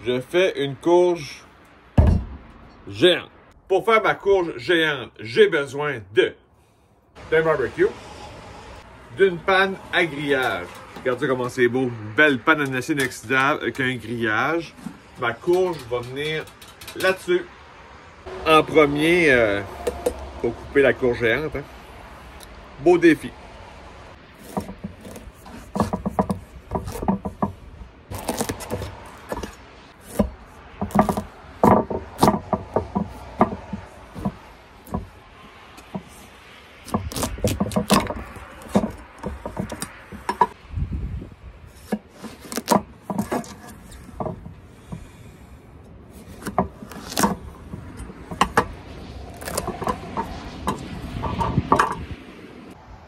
je fais une courge géante. Pour faire ma courge géante, j'ai besoin d'un barbecue, d'une panne à grillage. Regardez comment c'est beau. Une belle panne en acier inoxydable avec un grillage. Ma courge va venir là-dessus. En premier, pour couper la courge géante. Hein. Beau défi.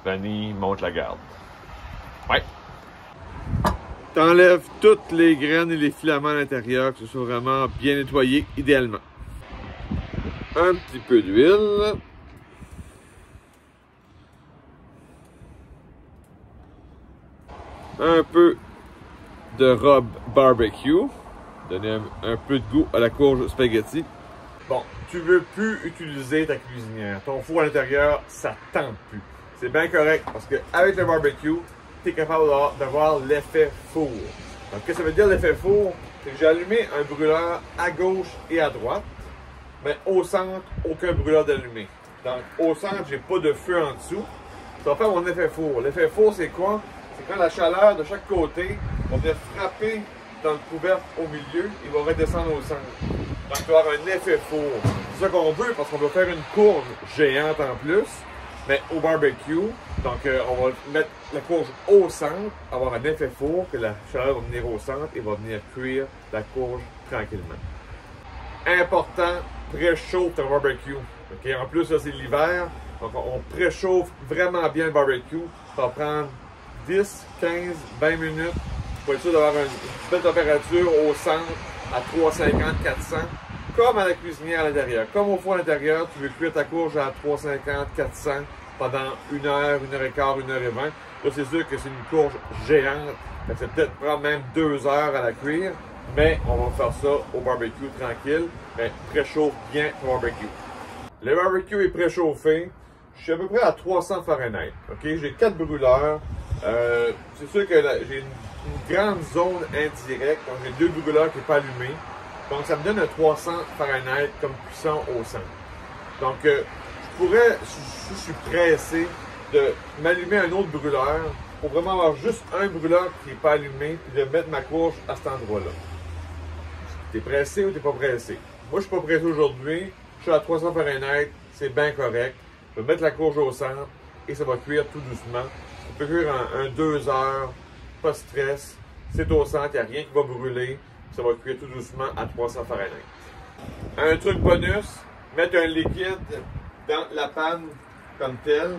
Fanny monte la garde. Ouais. T'enlèves toutes les graines et les filaments à l'intérieur, que ce soit vraiment bien nettoyé, idéalement. Un petit peu d'huile. Un peu de rub barbecue. Donner un peu de goût à la courge spaghetti. Bon, tu veux plus utiliser ta cuisinière. Ton four à l'intérieur, ça tente plus. C'est bien correct parce qu'avec le barbecue, tu es capable d'avoir l'effet four. Donc, qu'est-ce que ça veut dire l'effet four? C'est que j'ai allumé un brûleur à gauche et à droite, mais au centre, aucun brûleur d'allumé. Donc, au centre, j'ai pas de feu en dessous. Ça va faire mon effet four. L'effet four, c'est quoi? C'est quand la chaleur de chaque côté va venir frapper dans le couvercle au milieu, il va redescendre au centre. Donc, tu vas avoir un effet four. C'est ça qu'on veut parce qu'on va faire une courge géante en plus. Mais au barbecue, donc on va mettre la courge au centre, avoir un effet four, que la chaleur va venir au centre et va venir cuire la courge tranquillement. Important, préchauffe ton barbecue. Okay? En plus, là, c'est l'hiver, donc on préchauffe vraiment bien le barbecue. Ça va prendre 10, 15, 20 minutes pour être sûr d'avoir une belle température au centre à 350, 400. Comme à la cuisinière à l'intérieur. Comme au four à l'intérieur, tu veux cuire ta courge à 350, 400 pendant 1 heure, 1 heure et quart, 1 heure et 20. Là, c'est sûr que c'est une courge géante. Ça peut peut-être prendre même 2 heures à la cuire, mais on va faire ça au barbecue tranquille. Mais préchauffe bien ton barbecue. Le barbecue est préchauffé. Je suis à peu près à 300 Fahrenheit. Okay? J'ai 4 brûleurs. C'est sûr que j'ai une grande zone indirecte. Donc, j'ai 2 brûleurs qui ne sont pas allumés. Donc, ça me donne un 300 Fahrenheit comme cuisson au centre. Donc, je pourrais, si je suis pressé, de m'allumer un autre brûleur pour vraiment avoir juste un brûleur qui n'est pas allumé puis de mettre ma courge à cet endroit-là. T'es pressé ou t'es pas pressé? Moi, je suis pas pressé aujourd'hui. Je suis à 300 Fahrenheit. C'est bien correct. Je vais mettre la courge au centre et ça va cuire tout doucement. Ça peut cuire en 2 heures. Pas de stress. C'est au centre. Il n'y a rien qui va brûler. Ça va cuire tout doucement à 300 Fahrenheit. Un truc bonus, mettre un liquide dans la panne comme tel.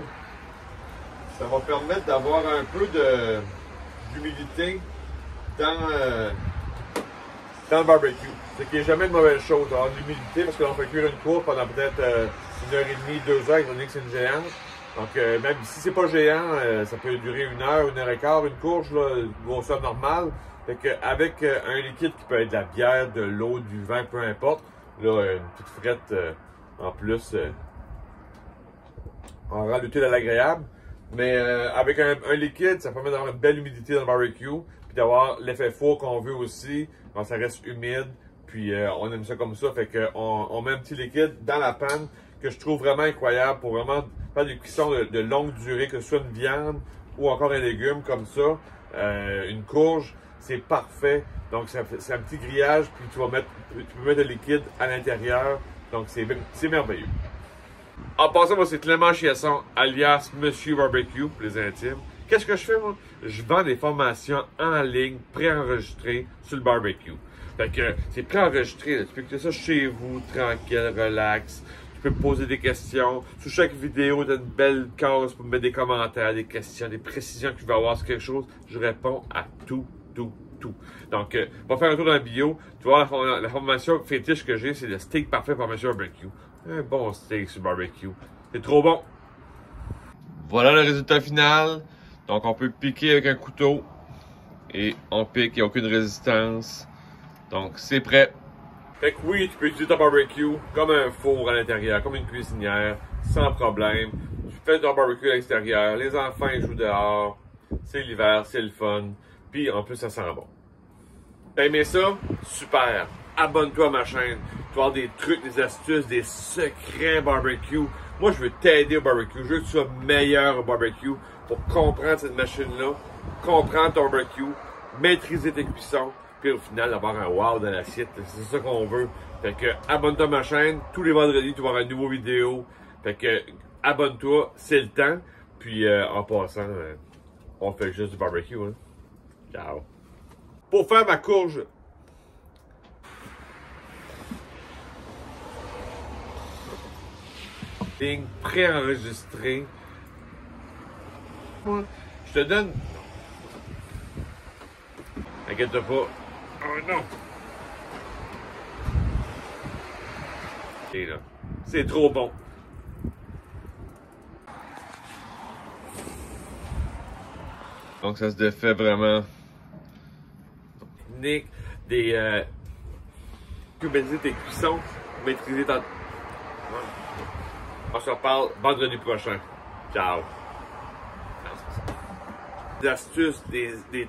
Ça va permettre d'avoir un peu d'humidité dans le barbecue. C'est qu'il n'y a jamais de mauvaise chose d'avoir de l'humidité parce qu'on fait cuire une courge pendant peut-être 1h30, 2 heures, étant donné que c'est une géante. Donc, même si c'est pas géant, ça peut durer 1 heure, 1 heure et quart, une courge, là, grosseur normale. Fait qu'avec un liquide qui peut être de la bière, de l'eau, du vin, peu importe, là, une petite frette en plus, on rend l'utile à l'agréable. Mais avec un liquide, ça permet d'avoir une belle humidité dans le barbecue, puis d'avoir l'effet four qu'on veut aussi, quand ça reste humide, puis on aime ça comme ça, fait qu'on met un petit liquide dans la panne que je trouve vraiment incroyable pour vraiment faire des cuissons de longue durée, que ce soit une viande ou encore un légume comme ça, une courge. C'est parfait. Donc, c'est un petit grillage, puis tu peux mettre le liquide à l'intérieur. Donc, c'est merveilleux. En passant, moi, c'est Clément Chiasson, alias Monsieur Barbecue, pour les intimes. Qu'est-ce que je fais, moi? Je vends des formations en ligne, préenregistrées sur le barbecue. Fait que c'est préenregistré. Tu peux écouter ça chez vous, tranquille, relax. Tu peux me poser des questions. Sous chaque vidéo, tu as une belle case pour me mettre des commentaires, des questions, des précisions que tu veux avoir sur quelque chose. Je réponds à tout. Donc, on va faire un tour dans la bio. Tu vois, la formation fétiche que j'ai, c'est le steak parfait pour Monsieur Barbecue. Un bon steak sur barbecue. C'est trop bon. Voilà le résultat final. Donc, on peut piquer avec un couteau. Et on pique, il n'y a aucune résistance. Donc, c'est prêt. Fait que oui, tu peux utiliser ton barbecue comme un four à l'intérieur, comme une cuisinière, sans problème. Tu fais ton barbecue à l'extérieur, les enfants ils jouent dehors, c'est l'hiver, c'est le fun, puis en plus ça sent bon. T'as aimé ça? Super! Abonne-toi à ma chaîne, tu vas avoir des trucs, des astuces, des secrets barbecue. Moi je veux t'aider au barbecue, je veux que tu sois meilleur au barbecue pour comprendre cette machine-là, comprendre ton barbecue, maîtriser tes cuissons, puis au final avoir un wow dans l'assiette. C'est ça qu'on veut. Fait que abonne-toi à ma chaîne. Tous les vendredis, tu vas avoir une nouvelle vidéo. Fait que abonne-toi, c'est le temps. Puis en passant, on fait juste du barbecue. Hein. Ciao. Pour faire ma courge. Ligne préenregistrée. Moi, je te donne. Inquiète-toi pas. Oh non! Et là, c'est trop bon. Donc ça se défait vraiment. Technique des maîtriser tes cuissons, maîtriser ta. On se reparle vendredi prochain. Ciao. Des astuces, des